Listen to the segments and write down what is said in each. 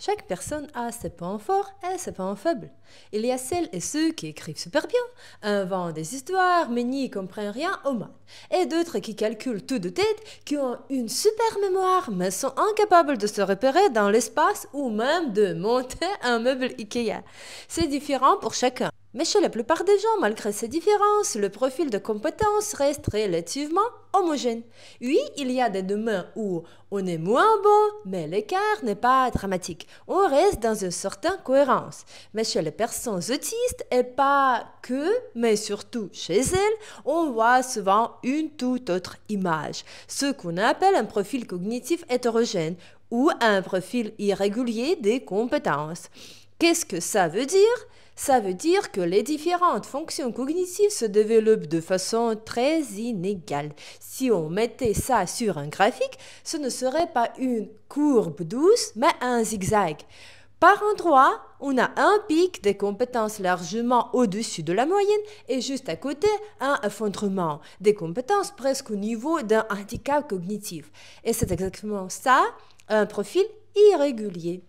Chaque personne a ses points forts et ses points faibles. Il y a celles et ceux qui écrivent super bien, inventent des histoires mais n'y comprennent rien aux maths, et d'autres qui calculent tout de tête, qui ont une super mémoire mais sont incapables de se repérer dans l'espace ou même de monter un meuble Ikea. C'est différent pour chacun. Mais chez la plupart des gens, malgré ces différences, le profil de compétence reste relativement homogène. Oui, il y a des domaines où on est moins bon, mais l'écart n'est pas dramatique. On reste dans une certaine cohérence. Mais chez les personnes autistes, et pas que, mais surtout chez elles, on voit souvent une toute autre image. Ce qu'on appelle un profil cognitif hétérogène ou un profil irrégulier des compétences. Qu'est-ce que ça veut dire ? Ça veut dire que les différentes fonctions cognitives se développent de façon très inégale. Si on mettait ça sur un graphique, ce ne serait pas une courbe douce, mais un zigzag. Par endroits, on a un pic des compétences largement au-dessus de la moyenne et juste à côté, un effondrement des compétences presque au niveau d'un handicap cognitif. Et c'est exactement ça, un profil irrégulier.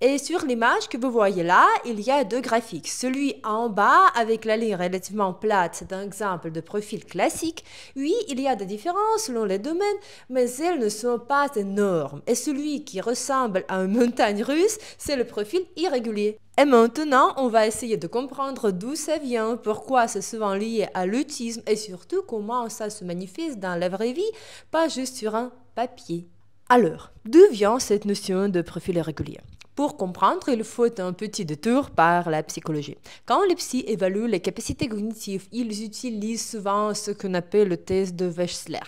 Et sur l'image que vous voyez là, il y a deux graphiques. Celui en bas avec la ligne relativement plate, c'est un exemple de profil classique. Oui, il y a des différences selon les domaines, mais elles ne sont pas énormes. Et celui qui ressemble à une montagne russe, c'est le profil irrégulier. Et maintenant, on va essayer de comprendre d'où ça vient, pourquoi c'est souvent lié à l'autisme et surtout comment ça se manifeste dans la vraie vie, pas juste sur un papier. Alors, d'où vient cette notion de profil irrégulier ? Pour comprendre, il faut un petit détour par la psychologie. Quand les psys évaluent les capacités cognitives, ils utilisent souvent ce qu'on appelle le test de Wechsler.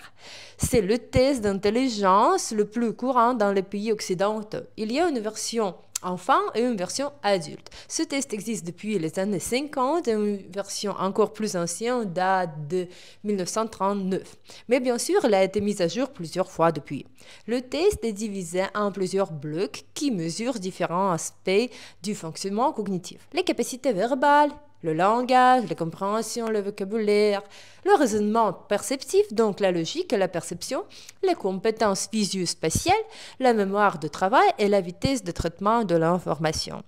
C'est le test d'intelligence le plus courant dans les pays occidentaux. Il y a une version enfant et une version adulte. Ce test existe depuis les années 50 et une version encore plus ancienne date de 1939. Mais bien sûr, elle a été mise à jour plusieurs fois depuis. Le test est divisé en plusieurs blocs qui mesurent différents aspects du fonctionnement cognitif. Les capacités verbales, le langage, la compréhension, le vocabulaire, le raisonnement perceptif, donc la logique et la perception, les compétences visuo-spatiales, la mémoire de travail et la vitesse de traitement de l'information.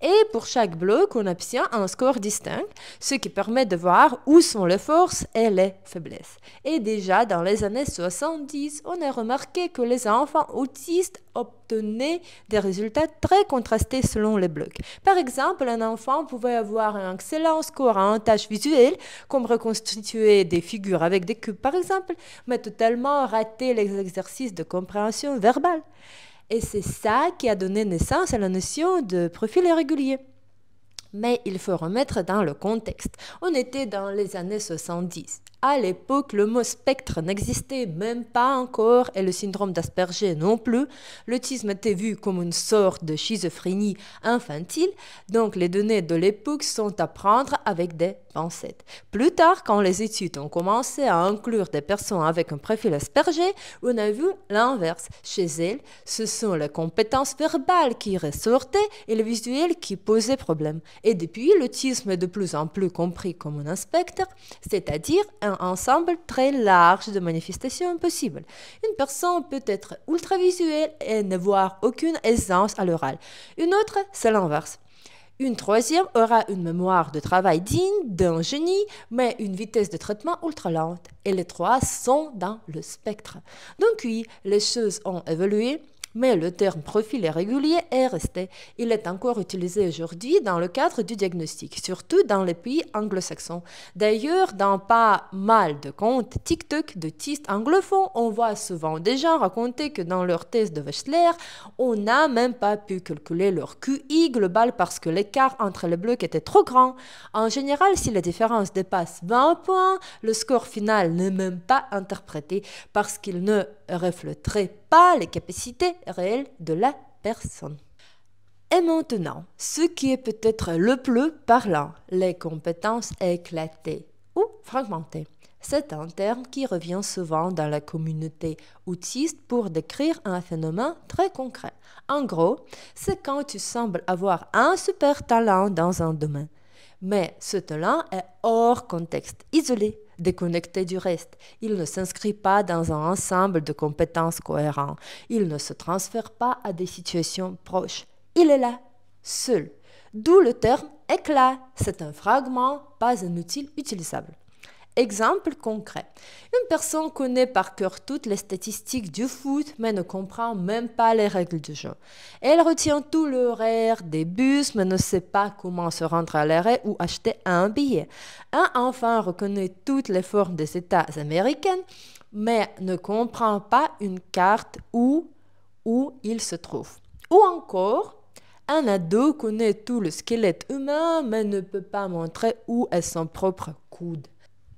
Et pour chaque bloc, on obtient un score distinct, ce qui permet de voir où sont les forces et les faiblesses. Et déjà dans les années 70, on a remarqué que les enfants autistes obtenaient des résultats très contrastés selon les blocs. Par exemple, un enfant pouvait avoir un excellent score en tâches visuelles, comme reconstituer des figures avec des cubes par exemple, mais totalement rater les exercices de compréhension verbale. Et c'est ça qui a donné naissance à la notion de profil irrégulier. Mais il faut remettre dans le contexte. On était dans les années 70. À l'époque, le mot spectre n'existait même pas encore et le syndrome d'Asperger non plus. L'autisme était vu comme une sorte de schizophrénie infantile, donc les données de l'époque sont à prendre avec des pincettes. Plus tard, quand les études ont commencé à inclure des personnes avec un profil Asperger, on a vu l'inverse. Chez elles, ce sont les compétences verbales qui ressortaient et le visuel qui posaient problème. Et depuis, l'autisme est de plus en plus compris comme un spectre, c'est-à-dire un ensemble très large de manifestations possibles. Une personne peut être ultravisuelle et ne voir aucune aisance à l'oral. Une autre, c'est l'inverse. Une troisième aura une mémoire de travail digne d'un génie, mais une vitesse de traitement ultra lente. Et les trois sont dans le spectre. Donc oui, les choses ont évolué, mais le terme profil irrégulier est resté. Il est encore utilisé aujourd'hui dans le cadre du diagnostic, surtout dans les pays anglo-saxons. D'ailleurs, dans pas mal de comptes TikTok d'autistes anglophones, on voit souvent des gens raconter que dans leur test de Wechsler, on n'a même pas pu calculer leur QI global parce que l'écart entre les blocs était trop grand. En général, si la différence dépasse 20 points, le score final n'est même pas interprété parce qu'il ne reflèterait pas les capacités réelles de la personne. Et maintenant, ce qui est peut-être le plus parlant, les compétences éclatées ou fragmentées. C'est un terme qui revient souvent dans la communauté autiste pour décrire un phénomène très concret. En gros, c'est quand tu sembles avoir un super talent dans un domaine, mais ce talent est hors contexte, isolé, déconnecté du reste. Il ne s'inscrit pas dans un ensemble de compétences cohérentes. Il ne se transfère pas à des situations proches. Il est là, seul. D'où le terme éclat. C'est un fragment, pas un outil utilisable. Exemple concret. Une personne connaît par cœur toutes les statistiques du foot, mais ne comprend même pas les règles du jeu. Elle retient tout l'horaire des bus, mais ne sait pas comment se rendre à l'arrêt ou acheter un billet. Un enfant reconnaît toutes les formes des États américains, mais ne comprend pas une carte où il se trouve. Ou encore, un ado connaît tout le squelette humain, mais ne peut pas montrer où est son propre coude.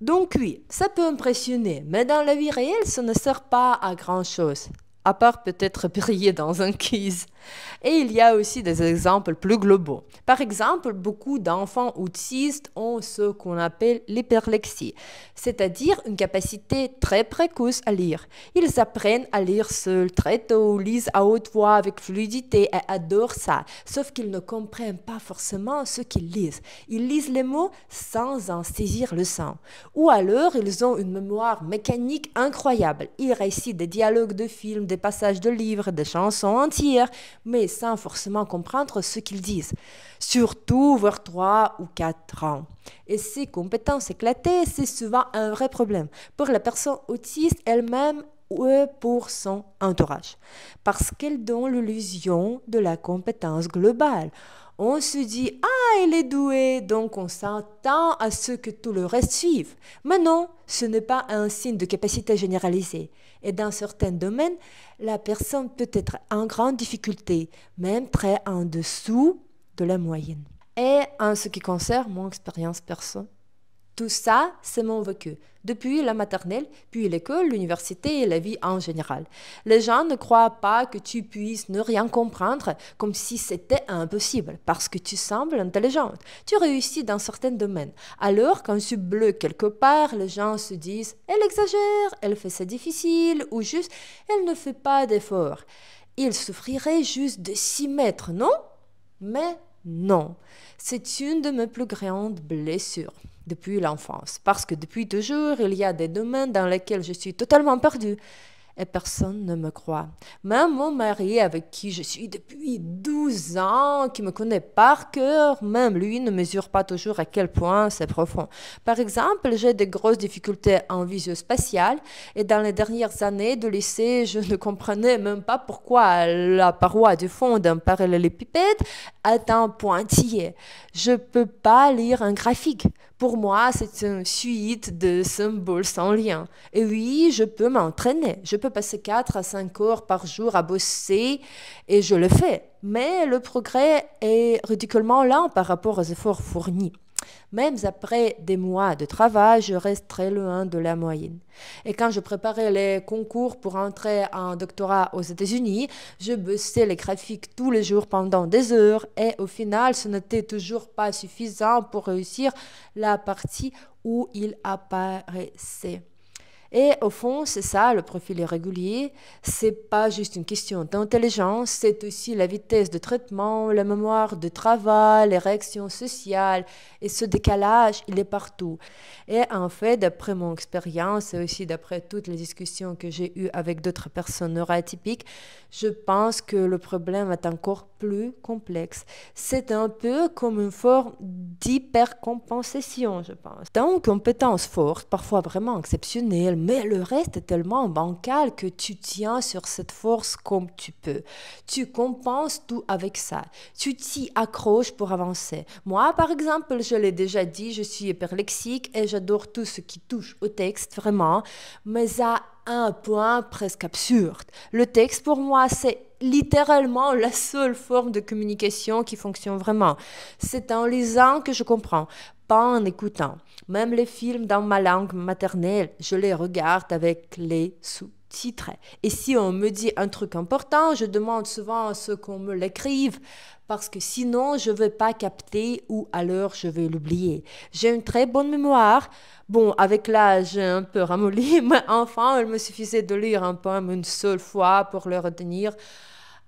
Donc oui, ça peut impressionner, mais dans la vie réelle, ça ne sert pas à grand-chose, à part peut-être briller dans un quiz. Et il y a aussi des exemples plus globaux. Par exemple, beaucoup d'enfants autistes ont ce qu'on appelle l'hyperlexie, c'est-à-dire une capacité très précoce à lire. Ils apprennent à lire seuls très tôt, lisent à haute voix avec fluidité et adorent ça, sauf qu'ils ne comprennent pas forcément ce qu'ils lisent. Ils lisent les mots sans en saisir le sens. Ou alors, ils ont une mémoire mécanique incroyable. Ils récitent des dialogues de films, des passages de livres, des chansons entières, mais sans forcément comprendre ce qu'ils disent, surtout vers 3 ou 4 ans. Et ces compétences éclatées, c'est souvent un vrai problème pour la personne autiste elle-même ou pour son entourage, parce qu'elle donne l'illusion de la compétence globale. On se dit « Ah, il est doué », donc on s'attend à ce que tout le reste suive. Mais non, ce n'est pas un signe de capacité généralisée. Et dans certains domaines, la personne peut être en grande difficulté, même très en dessous de la moyenne. Et en ce qui concerne mon expérience perso, tout ça, c'est mon vécu, depuis la maternelle, puis l'école, l'université et la vie en général. Les gens ne croient pas que tu puisses ne rien comprendre comme si c'était impossible, parce que tu sembles intelligente. Tu réussis dans certains domaines. Alors, quand tu bloques quelque part, les gens se disent « Elle exagère, elle fait ça difficile » ou juste « Elle ne fait pas d'efforts ». Il souffrirait juste de s'y mettre, non? Mais non, c'est une de mes plus grandes blessures depuis l'enfance, parce que depuis toujours, il y a des domaines dans lesquels je suis totalement perdue et personne ne me croit. Même mon mari, avec qui je suis depuis 12 ans, qui me connaît par cœur, même lui ne mesure pas toujours à quel point c'est profond. Par exemple, j'ai des grosses difficultés en visio-spatiale et dans les dernières années de lycée, je ne comprenais même pas pourquoi la paroi du fond d'un parallélépipède est un pointillé. Je ne peux pas lire un graphique. Pour moi, c'est une suite de symboles sans lien. Et oui, je peux m'entraîner. Je peux passer 4 à 5 heures par jour à bosser et je le fais. Mais le progrès est ridiculement lent par rapport aux efforts fournis. Même après des mois de travail, je reste très loin de la moyenne. Et quand je préparais les concours pour entrer en doctorat aux États-Unis, je bossais les graphiques tous les jours pendant des heures et au final, ce n'était toujours pas suffisant pour réussir la partie où il apparaissait. Et au fond, c'est ça, le profil irrégulier. C'est pas juste une question d'intelligence, c'est aussi la vitesse de traitement, la mémoire de travail, les réactions sociales. Et ce décalage, il est partout. Et en fait, d'après mon expérience et aussi d'après toutes les discussions que j'ai eues avec d'autres personnes neuroatypiques, je pense que le problème est encore plus complexe. C'est un peu comme une forme d'hypercompensation, je pense. Dans une compétence forte, parfois vraiment exceptionnelle, mais le reste est tellement bancal que tu tiens sur cette force comme tu peux. Tu compenses tout avec ça. Tu t'y accroches pour avancer. Moi, par exemple, je l'ai déjà dit, je suis hyperlexique et j'adore tout ce qui touche au texte, vraiment, mais à un point presque absurde. Le texte, pour moi, c'est littéralement la seule forme de communication qui fonctionne vraiment. C'est en lisant que je comprends, pas en écoutant. Même les films dans ma langue maternelle, je les regarde avec les sous-titres. Et si on me dit un truc important, je demande souvent à ce qu'on me l'écrive, parce que sinon je ne vais pas capter ou alors je vais l'oublier. J'ai une très bonne mémoire. Bon, avec l'âge, j'ai un peu ramolli, mais enfin, il me suffisait de lire un poème une seule fois pour le retenir.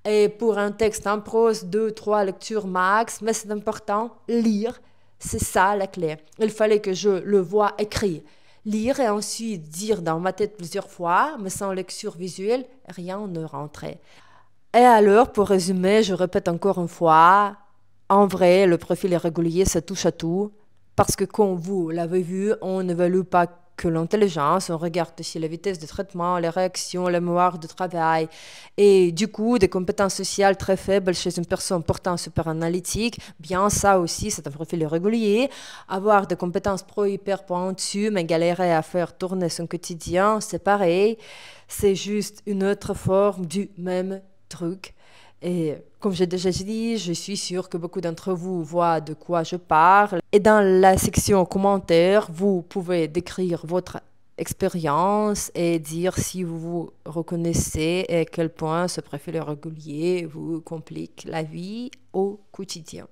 Et pour un texte en prose, 2, 3 lectures max, mais c'est important, lire, c'est ça la clé. Il fallait que je le voie écrit. Lire et ensuite dire dans ma tête plusieurs fois, mais sans lecture visuelle, rien ne rentrait. Et alors, pour résumer, je répète encore une fois, en vrai, le profil irrégulier, ça touche à tout. Parce que comme vous l'avez vu, on n'évalue pas que l'intelligence, on regarde aussi la vitesse de traitement, les réactions, la mémoire de travail. Et du coup, des compétences sociales très faibles chez une personne portant un super analytique, bien ça aussi, c'est un profil irrégulier. Avoir des compétences pro hyper pointues, mais galérer à faire tourner son quotidien, c'est pareil. C'est juste une autre forme du même truc. Et comme j'ai déjà dit, je suis sûre que beaucoup d'entre vous voient de quoi je parle. Et dans la section commentaires, vous pouvez décrire votre expérience et dire si vous vous reconnaissez et à quel point ce profil régulier vous complique la vie au quotidien.